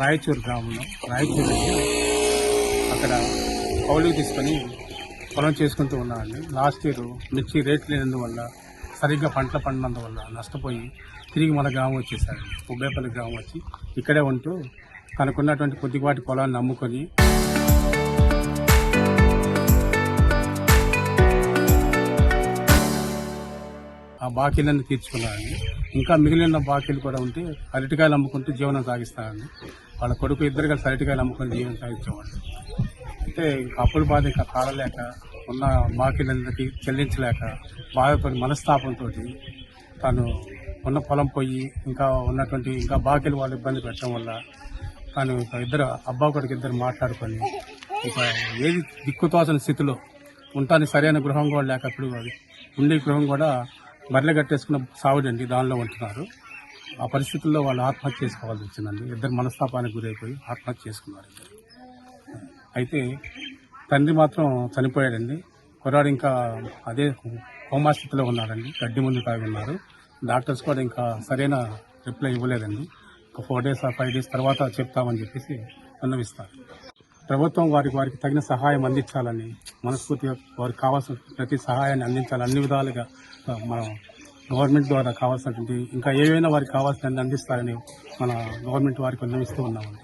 రాయచూరు గ్రామంలో రాయచూరు అక్కడ కౌలుకి తీసుకొని పొలం చేసుకుంటూ ఉన్నామండి. లాస్ట్ ఇయర్ మిర్చి రేట్లు లేనందువల్ల సరిగ్గా పంటలు పండినందువల్ల నష్టపోయి తిరిగి మన గ్రామం వచ్చేసాడు. ఉబ్బేపల్లి గ్రామం వచ్చి ఇక్కడే ఉంటూ తనకున్నటువంటి కొద్దిపాటి పొలాన్ని అమ్ముకొని ఆ బాకీలన్నీ తీర్చుకున్నారండి. ఇంకా మిగిలిన బాకీలు కూడా ఉంటే అరటికాయలు అమ్ముకుంటూ జీవనం సాగిస్తారండి. వాళ్ళ కొడుకు ఇద్దరు కలిసి అరటికాయలు అమ్ముకొని జీవనం సాగించేవాళ్ళు. అయితే ఇంకా అప్పుల బాధ ఇంకా తాళలేక ఉన్న బాకీలందరికీ చెల్లించలేక బాధపడి మనస్తాపంతో తాను ఉన్న పొలం పోయి ఇంకా ఉన్నటువంటి ఇంకా బాకీలు వాళ్ళు ఇబ్బంది పెట్టడం వల్ల తాను ఇద్దరు అబ్బా కొడుకు ఇద్దరు మాట్లాడుకొని ఇక ఏది దిక్కుతోచని స్థితిలో ఉంటానికి సరైన గృహం కూడా లేక అప్పుడు అది ఉండే గృహం కూడా బర్రెలు కట్టేసుకున్న సావుడండి దానిలో ఉంటున్నారు. ఆ పరిస్థితుల్లో వాళ్ళు ఆత్మహత్య చేసుకోవాల్సి వచ్చిందండి. ఇద్దరు మనస్తాపానికి గురైపోయి ఆత్మహత్య చేసుకున్నారు. అయితే తండ్రి మాత్రం చనిపోయాడండి. కుర్రాడు ఇంకా అదే కోమా స్థితిలో ఉన్నాడండి. గడ్డి ముందు తాగి ఉన్నారు. డాక్టర్స్ కూడా ఇంకా సరైన రిప్లై ఇవ్వలేదండి. ఒక 4 days 5 days తర్వాత చెప్తామని చెప్పేసి విన్నవిస్తారు. ప్రభుత్వం వారికి తగిన సహాయం అందించాలని మనస్ఫూర్తిగా వారికి కావాల్సిన ప్రతి సహాయాన్ని అందించాలి. అన్ని విధాలుగా మనం గవర్నమెంట్ ద్వారా కావాల్సినటువంటి ఇంకా ఏవైనా వారికి కావాల్సినవి అందిస్తారని మన గవర్నమెంట్ వారికి విన్నవిస్తూ ఉన్నామండి.